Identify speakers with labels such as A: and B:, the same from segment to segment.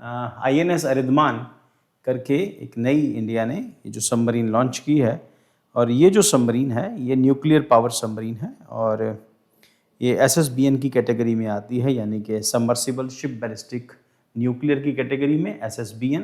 A: INS अरिदमान करके एक नई इंडिया ने ये जो सबमरीन लॉन्च की है, और ये जो सबमरीन है ये न्यूक्लियर पावर सबमरीन है और ये SSBN की कैटेगरी में आती है, यानी कि सबमर्सिबल शिप बैलिस्टिक न्यूक्लियर की कैटेगरी में SSBN।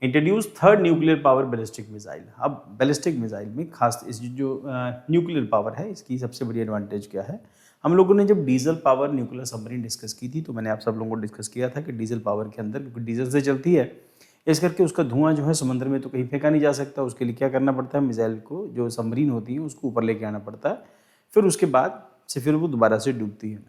A: Introduce third nuclear power ballistic missile. अब बैलिस्टिक मिसाइल में खास इस जो न्यूक्लियर पावर है इसकी सबसे बड़ी एडवांटेज क्या है, हम लोगों ने जब diesel power nuclear submarine discuss की थी तो मैंने आप सब लोगों को डिस्कस किया था कि डीजल पावर के अंदर, क्योंकि डीजल से चलती है, इस करके उसका धुआं जो है समुद्र में तो कहीं फेंका नहीं जा सकता, उसके लिए क्या करना पड़ता है, मिसाइल को जो सबमरीन होती है उसको ऊपर लेके आना पड़ता है, फिर उसके बाद से फिर वो दोबारा से डूबती है।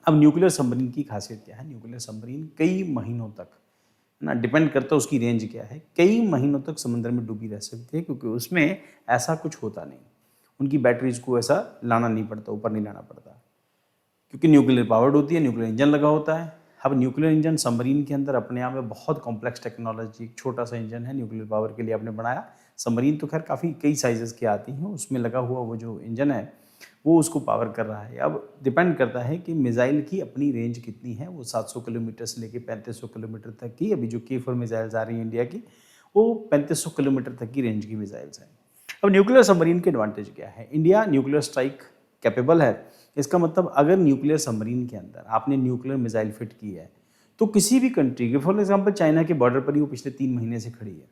A: अब न्यूक्लियर सबमरीन की खासियत क्या है, न्यूक्लियर सबमरीन कई महीनों तक ना, डिपेंड करता है उसकी रेंज क्या है, कई महीनों तक समुद्र में डूबी रह सकती है, क्योंकि उसमें ऐसा कुछ होता नहीं, उनकी बैटरीज को ऐसा लाना नहीं पड़ता, ऊपर नहीं लाना पड़ता, क्योंकि न्यूक्लियर पावर्ड होती है, न्यूक्लियर इंजन लगा होता है। अब न्यूक्लियर इंजन सबमरीन के अंदर अपने आप में बहुत कॉम्प्लेक्स टेक्नोलॉजी, एक छोटा सा इंजन है न्यूक्लियर पावर के लिए आपने बनाया। सबमरीन तो खैर काफ़ी कई साइजेस की आती हैं, उसमें लगा हुआ वो जो इंजन है वो उसको पावर कर रहा है। अब डिपेंड करता है कि मिसाइल की अपनी रेंज कितनी है, वो 700 किलोमीटर से लेकर 3500 किलोमीटर तक की, अभी जो K4 मिसाइल्स आ रही हैं इंडिया की वो 3500 किलोमीटर तक की रेंज की मिसाइल्स हैं। अब न्यूक्लियर सबमरीन के एडवांटेज क्या है, इंडिया न्यूक्लियर स्ट्राइक कैपेबल है। इसका मतलब अगर न्यूक्लियर सबमरीन के अंदर आपने न्यूक्लियर मिसाइल फिट की है तो किसी भी कंट्री के, फॉर एग्जांपल चाइना के बॉर्डर पर ही वो पिछले 3 महीने से खड़ी है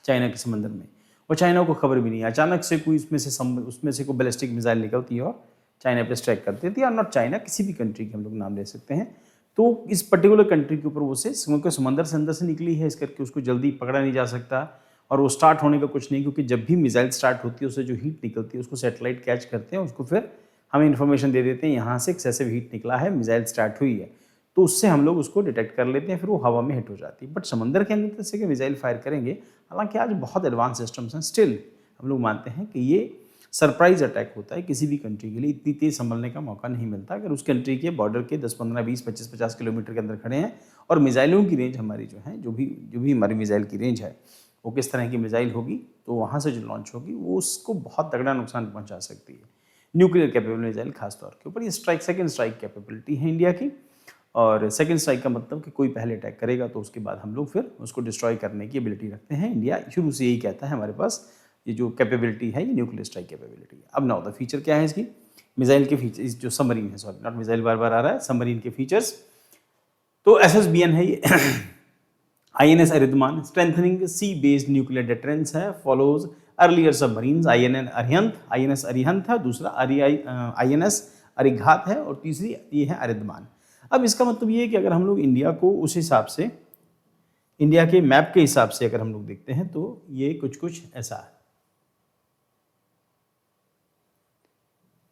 A: चाइना के समंदर में, और चाइना को खबर भी नहीं, अचानक से कोई उसमें से कोई बैलिस्टिक मिसाइल निकलती है और चाइना पे स्ट्राइक कर देती है, और नॉट चाइना, किसी भी कंट्री के हम लोग नाम ले सकते हैं, तो इस पर्टिकुलर कंट्री के ऊपर वो से समंदर से अंदर से निकली है, इस करके उसको जल्दी पकड़ा नहीं जा सकता, और वो स्टार्ट होने का कुछ नहीं, क्योंकि जब भी मिसाइल स्टार्ट होती है उससे जो हीट निकलती है उसको सैटेलाइट कैच करते हैं, उसको फिर हमें इन्फॉर्मेशन दे देते हैं यहाँ से एक्सेसिव हीट निकला है, मिसाइल स्टार्ट हुई है, तो उससे हम लोग उसको डिटेक्ट कर लेते हैं, फिर वो हवा में हिट हो जाती है। बट समंदर के अंदर से मिसाइल फायर करेंगे, हालांकि आज बहुत एडवांस सिस्टम्स हैं, स्टिल हम लोग मानते हैं कि ये सरप्राइज अटैक होता है, किसी भी कंट्री के लिए इतनी तेज संभलने का मौका नहीं मिलता। अगर उस कंट्री के बॉर्डर के 10, 15, 20, 25, 50 किलोमीटर के अंदर खड़े हैं और मिसाइलों की रेंज हमारी जो है, जो भी हमारी मिसाइल की रेंज है वो किस तरह की मिसाइल होगी, तो वहाँ से जो लॉन्च होगी वो उसको बहुत तगड़ा नुकसान पहुँचा सकती है। न्यूक्लियर कैपेबल मिसाइल खासतौर के ऊपर, ये सेकंड स्ट्राइक कैपेबिलिटी है इंडिया की, और सेकंड स्ट्राइक का मतलब कि कोई पहले अटैक करेगा तो उसके बाद हम लोग फिर उसको डिस्ट्रॉय करने की एबिलिटी रखते हैं। इंडिया शुरू से यही कहता है हमारे पास ये जो कैपेबिलिटी है ये न्यूक्लियर स्ट्राइक कैपेबिलिटी है। अब नाउ द फीचर क्या है इसकी, मिसाइल के फीचर्स, जो सबमरीन है, सॉरी नॉट मिसाइल, बार बार आ रहा है, सबमरीन के फीचर्स, तो SSBN है ये INS अरिदमान, स्ट्रेंथनिंग सी बेस्ड न्यूक्लियर डिटरेंस है, follows earlier submarines, INS Arihant है, दूसरा INS अरिघात है, और तीसरी ये है अरिदमान। अब इसका मतलब ये है कि अगर हम लोग इंडिया को उस हिसाब से, इंडिया के मैप के हिसाब से अगर हम लोग देखते हैं तो ये कुछ ऐसा है।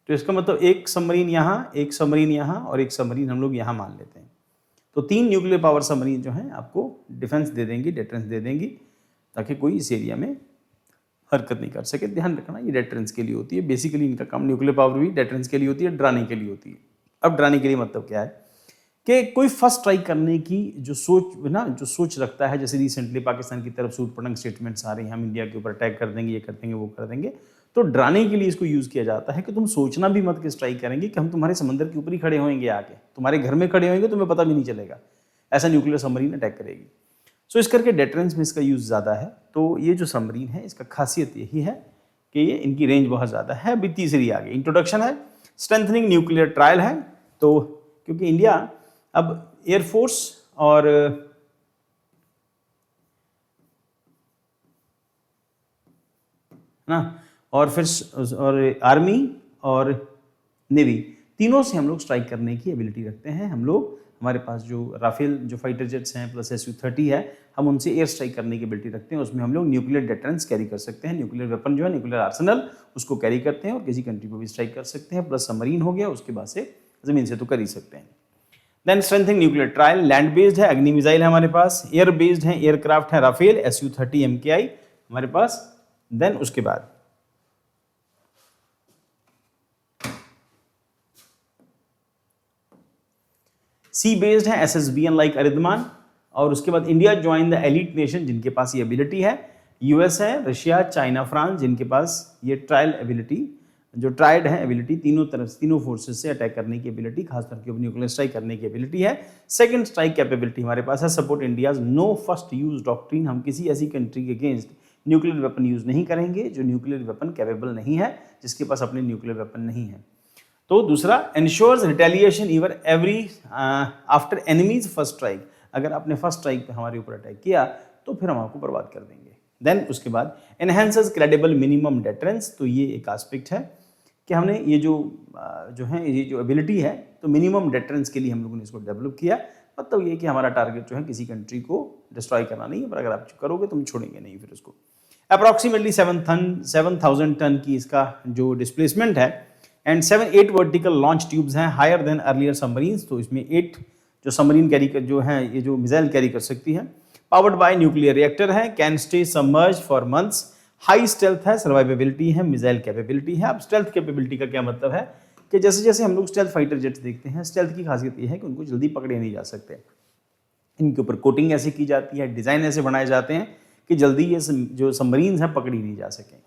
A: तो इसका मतलब एक सबमरीन यहाँ, एक सबमरीन यहाँ, और एक सबमरीन हम लोग यहाँ मान लेते हैं, तो 3 न्यूक्लियर पावर सबमरीन जो हैं आपको डिफेंस दे देंगी, डेटरेंस दे देंगी, ताकि कोई इस एरिया में हरकत नहीं कर सके। ध्यान रखना ये डेटरेंस के लिए होती है, बेसिकली इनका काम, न्यूक्लियर पावर भी डेटरेंस के लिए होती है, डराने के लिए होती है। अब डराने के लिए मतलब क्या है कि कोई फर्स्ट स्ट्राइक करने की जो सोच रखता है, जैसे रिसेंटली पाकिस्तान की तरफ से उटपटांग स्टेटमेंट्स आ रही हैं, हम इंडिया के ऊपर अटैक कर देंगे, ये कर देंगे, वो कर देंगे, तो डराने के लिए इसको यूज़ किया जाता है कि तुम सोचना भी मत कि स्ट्राइक करेंगे, कि हम तुम्हारे समंदर के ऊपर ही खड़े होंगे, आके तुम्हारे घर में खड़े होंगे, तुम्हें पता भी नहीं चलेगा, ऐसा न्यूक्लियर सबमरीन अटैक करेगी। सो इस करके डेटरेंस में इसका यूज़ ज़्यादा है। तो ये जो सबमरीन है इसका खासियत यही है कि ये इनकी रेंज बहुत ज़्यादा है। अभी तीसरी आगे इंट्रोडक्शन है, स्ट्रेंथनिंग न्यूक्लियर ट्रायल है, तो क्योंकि इंडिया अब एयरफोर्स और और फिर और आर्मी और नेवी तीनों से हम लोग स्ट्राइक करने की एबिलिटी रखते हैं। हम लोग, हमारे पास जो राफेल जो फाइटर जेट्स हैं प्लस Su-30 है, हम उनसे एयर स्ट्राइक करने की एबिलिटी रखते हैं। उसमें हम लोग न्यूक्लियर डेटरेंस कैरी कर सकते हैं, न्यूक्लियर वेपन जो है, न्यूक्लियर आर्सेनल, उसको कैरी करते हैं और किसी कंट्री को भी स्ट्राइक कर सकते हैं। प्लस सबमरीन हो गया, उसके बाद से जमीन से तो कर ही सकते हैं। Then strengthening nuclear trial, land based है, अग्नि मिसाइल है हमारे पास, एयर बेस्ड है, एयरक्राफ्ट है राफेल Su-30 MKI हमारे पास। देन उसके बाद सी बेस्ड है SSBN लाइक अरिदमान, और उसके बाद India join the elite nation जिनके पास ये एबिलिटी है, US है, रशिया, चाइना, फ्रांस जिनके पास ये ट्रायल एबिलिटी जो ट्राइड है एबिलिटी, तीनों तरफ तीनों फोर्सेस से अटैक करने की एबिलिटी, खासतौर के न्यूक्लियर स्ट्राइक करने की एबिलिटी है। सेकंड स्ट्राइक कैपेबिलिटी हमारे पास है support India's no first use doctrine, हम किसी ऐसी कंट्री के अगेंस्ट न्यूक्लियर वेपन यूज नहीं करेंगे जो न्यूक्लियर वेपन कैपेबल नहीं है, जिसके पास अपने न्यूक्लियर वेपन नहीं है। तो दूसरा, ensures retaliation even every after enemies first strike, अगर आपने फर्स्ट स्ट्राइक पे हमारे ऊपर अटैक किया तो फिर हम आपको बर्बाद कर देंगे। देन उसके बाद एनहेंसेस क्रेडिबल मिनिमम डेटरेंस, तो ये एक एस्पेक्ट है कि हमने ये जो है ये जो एबिलिटी है तो मिनिमम डेटरेंस के लिए हम लोगों ने इसको डेवलप किया। मतलब ये कि हमारा टारगेट जो है किसी कंट्री को डिस्ट्रॉय करना नहीं है, पर अगर आप करोगे तो हम छोड़ेंगे नहीं फिर उसको। अप्रॉक्सीमेटली 7,000 टन की इसका जो डिस्प्लेसमेंट है एंड 8 वर्टिकल लॉन्च ट्यूब्स हैं हायर देन अर्लियर सबमरीन्स, तो इसमें 8 जो सबमरीन कैरी कर जो है ये जो मिसाइल कैरी कर सकती है। पावर्ड बाय न्यूक्लियर रिएक्टर है, can stay submerge for months, high stealth है, सर्वाइवेबिलिटी है, मिसाइल कैपेबिलिटी है। अब स्टेल्थ कैपेबिलिटी का क्या मतलब है कि जैसे जैसे हम लोग स्टेल्थ फाइटर जेट्स देखते हैं, स्टेल्थ की खासियत ये है कि उनको जल्दी पकड़े नहीं जा सकते, इनके ऊपर कोटिंग ऐसे की जाती है, डिज़ाइन ऐसे बनाए जाते हैं कि जल्दी ये जो सबमरीन्स हैं पकड़ी नहीं जा सकें।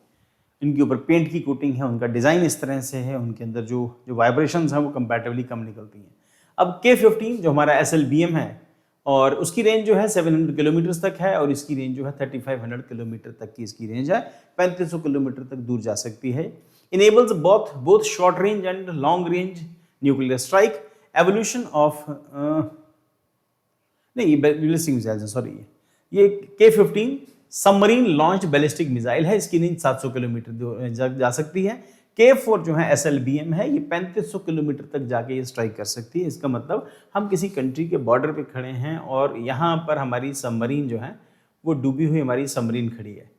A: इनके ऊपर पेंट की कोटिंग है, उनका डिज़ाइन इस तरह से है, उनके अंदर जो वाइब्रेशंस हैं वो कंपैरेटिवली कम निकलती हैं। अब K-15 जो हमारा SLBM है और उसकी रेंज जो है 700 किलोमीटर तक है और इसकी रेंज जो है 3500 किलोमीटर तक की इसकी रेंज है, 3500 किलोमीटर तक दूर जा सकती है। Enables both short range and long range nuclear strike, evolution of नहीं बैलिस्टिक मिसाइल है, सॉरी ये K-15 submarine launch ballistic missile है, इसकी रेंज 700 किलोमीटर जा सकती है। K-4 जो है SLBM है, ये 3500 किलोमीटर तक जाके ये स्ट्राइक कर सकती है। इसका मतलब हम किसी कंट्री के बॉर्डर पे खड़े हैं और यहाँ पर हमारी सबमरीन जो है वो डूबी हुई हमारी सबमरीन खड़ी है,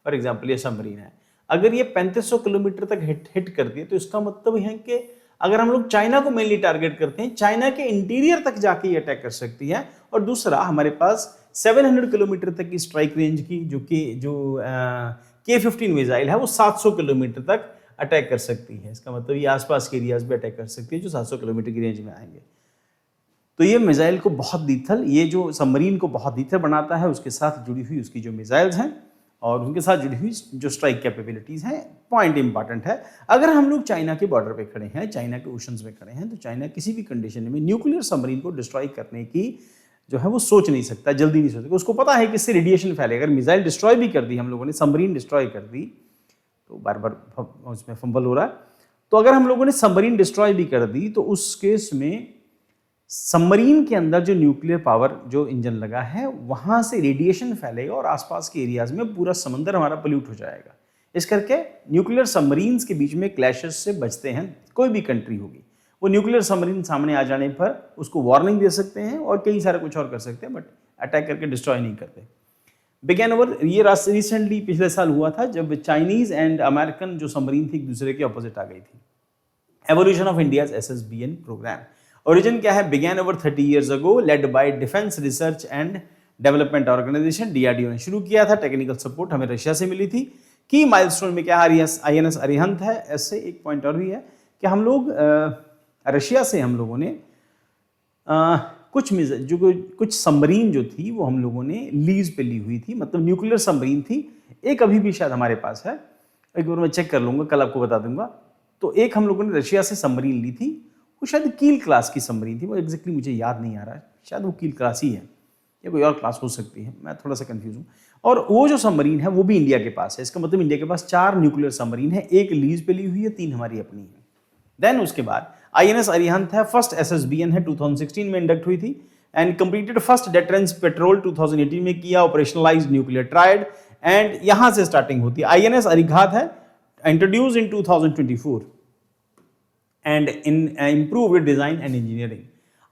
A: फॉर एग्जाम्पल ये सबमरीन है, अगर ये 3500 किलोमीटर तक हिट करती है तो इसका मतलब है कि अगर हम लोग चाइना को मेनली टारगेट करते हैं, चाइना के इंटीरियर तक जाके ये अटैक कर सकती है। और दूसरा, हमारे पास 700 किलोमीटर तक की स्ट्राइक रेंज की जो K-15 मिसाइल है वो 700 किलोमीटर तक अटैक कर सकती है। इसका मतलब ये आसपास के एरियाज पे अटैक कर सकती है जो 700 किलोमीटर की रेंज में आएंगे। तो ये मिसाइल को बहुत लीथल, ये जो सबमरीन को बहुत लीथल बनाता है, उसके साथ जुड़ी हुई उसकी जो मिसाइल्स हैं और उनके साथ जुड़ी हुई जो स्ट्राइक कैपेबिलिटीज़ हैं। पॉइंट इंपॉर्टेंट है, अगर हम लोग चाइना के बॉर्डर पे खड़े हैं, चाइना के ओशंस में खड़े हैं, तो चाइना किसी भी कंडीशन में न्यूक्लियर सबमरीन को डिस्ट्रॉय करने की जो है वो सोच नहीं सकता, जल्दी नहीं सोच सकता। उसको पता है कि इससे रेडिएशन फैलेगा। अगर मिसाइल डिस्ट्रॉय भी कर दी हम लोगों ने, सबमरीन डिस्ट्रॉय कर दी, तो बार बार उसमें फंबल हो रहा है, तो अगर हम लोगों ने सबमरीन डिस्ट्रॉय भी कर दी तो उस केस में सबमरीन के अंदर जो न्यूक्लियर पावर जो इंजन लगा है वहां से रेडिएशन फैलेगा और आसपास के एरियाज में पूरा समंदर हमारा पोल्यूट हो जाएगा। इस करके न्यूक्लियर सबमरीन्स के बीच में क्लैशेस से बचते हैं कोई भी कंट्री होगी। वो न्यूक्लियर सबमरीन सामने आ जाने पर उसको वार्निंग दे सकते हैं और कई सारा कुछ और कर सकते हैं, बट अटैक करके डिस्ट्रॉय नहीं करते। बिगेन ओवर ये रिसेंटली पिछले साल हुआ था जब चाइनीज एंड अमेरिकन जो सबमरीन थी एक दूसरे के ऑपोजिट आ गई थी। Evolution of India's SSBN programme, origin क्या है? Began over 30 years ago, led by defence research and development organisation, DRDO ने शुरू किया था। टेक्निकल सपोर्ट हमें रशिया से मिली थी। की माइलस्टोन में क्या INS अरिहंत है। ऐसे एक पॉइंट और भी है कि हम लोग रशिया से हम लोगों ने कुछ सबमरीन जो थी वो हम लोगों ने लीज पे ली हुई थी, मतलब न्यूक्लियर सबमरीन थी। एक अभी भी शायद हमारे पास है, एक बार मैं चेक कर लूँगा, कल आपको बता दूंगा। तो एक हम लोगों ने रशिया से सबमरीन ली थी, वो शायद कील क्लास की सबमरीन थी, वो एग्जैक्टली मुझे याद नहीं आ रहा है, शायद वो कील क्लास ही है या कोई और क्लास हो सकती है, मैं थोड़ा सा कंफ्यूज हूँ। और वो जो सबमरीन है वो भी इंडिया के पास है। इसका मतलब इंडिया के पास 4 न्यूक्लियर सबमरीन है, एक लीज पे ली हुई है, 3 हमारी अपनी है। देन उसके बाद INS अरिहंत है, फर्स्ट SSBN है, 2016 में इंडक्ट हुई थी and completed first deterrence petrol 2018 में किया, ऑपरेशनलाइज न्यूक्लियर ट्रायड एंड यहां से स्टार्टिंग होती है। INS अरिघात है, introduce in 2024 and in improved design and engineering.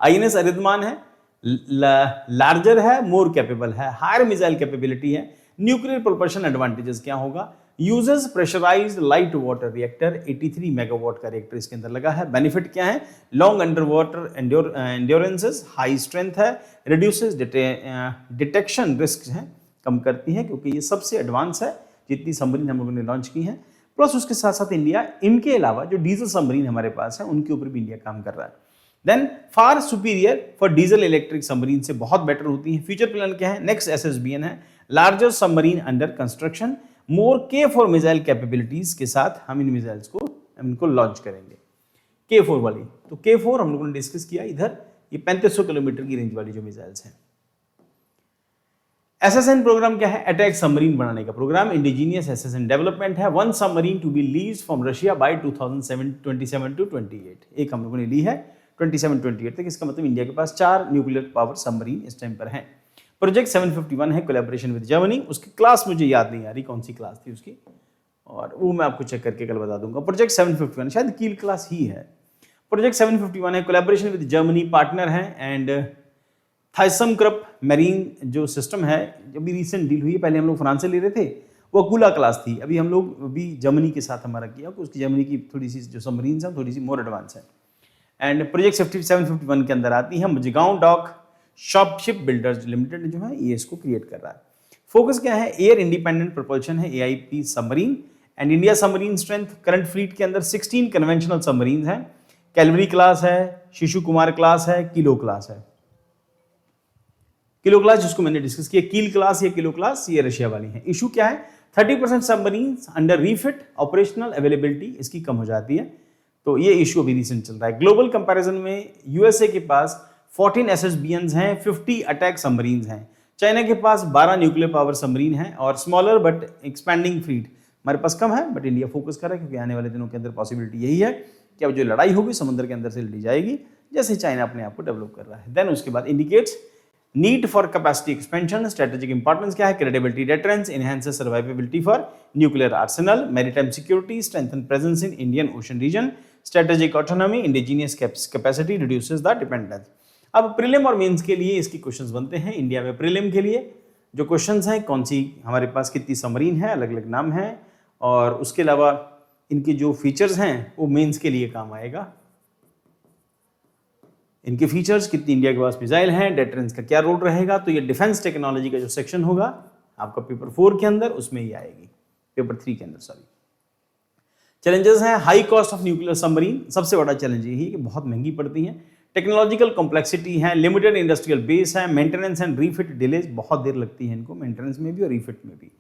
A: INS Aridhaman है, लार्जर है, मोर कैपेबल है, हायर मिसाइल कैपेबिलिटी है। न्यूक्लियर प्रोपल्शन एडवांटेजेस क्या होगा? Uses pressurised light water reactor, 83 megawatt का रिएक्टर इसके अंदर लगा है। बेनिफिट क्या है? Long under water endurances, high strength है, रिड्यूसेस डिटेक्शन रिस्क है, कम करती है क्योंकि ये सबसे एडवांस है जितनी सबमरीन हम लोगों ने लॉन्च की है। प्लस उसके साथ साथ इंडिया इनके अलावा जो डीजल सबमरीन हमारे पास है उनके ऊपर भी इंडिया काम कर रहा है। Then far superior for diesel electric submarine से बहुत बेटर होती है। फ्यूचर प्लान क्या है? नेक्स्ट SSBN है, larger submarine under construction, more K-4 missile capabilities के साथ हम इन मिसाइल्स को हम इनको लॉन्च करेंगे। K4 वाली, तो K4 हम लोगों ने डिस्कस किया इधर, ये 3500 किलोमीटर की रेंज वाली जो मिसाइल्स हैं। SSN प्रोग्राम क्या है? अटैक सबमरीन बनाने का प्रोग्राम, इंडिजीनियस SSN डेवलपमेंट है। 1 submarine to be leased from Russia by 2027 to 28, एक हम लोगों ने ली है 27-28 तक। इसका मतलब इंडिया के पास 4 न्यूक्लियर पावर सबमरीन इस टाइम पर हैं। प्रोजेक्ट 751 है कोलैबोरेशन विद जर्मनी, उसकी क्लास मुझे याद नहीं आ रही कौन सी क्लास थी उसकी, और वो मैं आपको चेक करके कल बता दूंगा। प्रोजेक्ट 751 शायद कील क्लास ही है। प्रोजेक्ट 751 है कोलैबोरेशन विद जर्मनी, पार्टनर है, एंड थाइसमक्रप मैरीन जो सिस्टम है, अभी रिसेंट डील हुई है, पहले हम लोग फ्रांस से ले रहे थे, वो अकूला क्लास थी, अभी हम लोग अभी जर्मनी के साथ हमारा किया, उसकी जर्मनी की थोड़ी सी जो सबमरीन्स हैं थोड़ी सी मोर एडवांस है। एंड प्रोजेक्ट 751 के अंदर आती है Mazagon dock shipbuilders limited जो है ये इसको क्रिएट कर रहा है। फोकस क्या है? एयर इंडिपेंडेंट प्रोपल्शन है, AIP submarine, and India submarine strength current fleet के अंदर 16 कन्वेंशनल सबमरीन हैं, कैलवरी क्लास है, शिशु कुमार क्लास है, किलो क्लास है। किलो क्लास जिसको मैंने डिस्कस किया, कील क्लास या किलो क्लास ये रशिया वाली है। इशू क्या है? 30% submarines under refit, operational availability इसकी कम हो जाती है, तो ये इशू अभी रिसेंट चल रहा है। ग्लोबल कंपैरिजन में यूएसए के पास 14 SSBNs हैं, 50 अटैक सबमरीन्स हैं, चाइना के पास 12 न्यूक्लियर पावर सबमरीन हैं, और स्मॉलर बट एक्सपैंडिंग फ्लीट हमारे पास कम है, बट इंडिया फोकस कर रहा है क्योंकि आने वाले दिनों के अंदर पॉसिबिलिटी यही है कि अब जो लड़ाई होगी समुद्र के अंदर से लड़ी जाएगी, जैसे चाइना अपने आप को डेवलप कर रहा है। देन उसके बाद indicates need for capacity expansion, strategic importance क्या है? Credibility deterrence, enhances survivability for nuclear arsenal, maritime security, strengthen presence in Indian Ocean region, strategic autonomy, indigenous capacity, reduces the dependence. अब prelim और mains के लिए इसके questions बनते हैं। India में प्रीलिम के लिए जो क्वेश्चंस हैं, कौन सी हमारे पास कितनी सबमरीन है, अलग अलग नाम है, और उसके अलावा इनके जो फीचर्स हैं वो मेंस के लिए काम आएगा। इनके फीचर्स, कितनी इंडिया के पास मिसाइल हैं, डेटरेंस का क्या रोल रहेगा, तो ये डिफेंस टेक्नोलॉजी का जो सेक्शन होगा आपका पेपर 4 के अंदर उसमें ही आएगी, पेपर 3 के अंदर सॉरी। चैलेंजेस हैं, high cost of nuclear submarine, सबसे बड़ा चैलेंज यही है कि बहुत महंगी पड़ती हैं, टेक्नोलॉजिकल कॉम्प्लेक्सिटी है, लिमिटेड इंडस्ट्रियल बेस है, मेंटेनेंस एंड रीफिट डिलेज बहुत देर लगती है इनको मेंटेनेंस में भी और रीफिट में भी।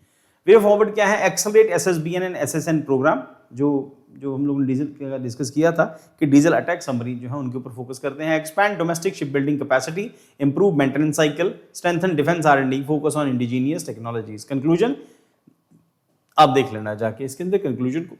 A: वे फॉरवर्ड क्या है? Accelerate SSBN and SSN programme, जो हम लोगों ने डीजल का डिस्कस किया था कि डीजल अटैक सबमरीन जो है उनके ऊपर फोकस करते हैं। Expand domestic ship building capacity, improve maintenance cycle, strengthen defence R&D, focus on indigenous technologies. Conclusion आप देख लेना जाके इसके अंदर कंक्लूजन को,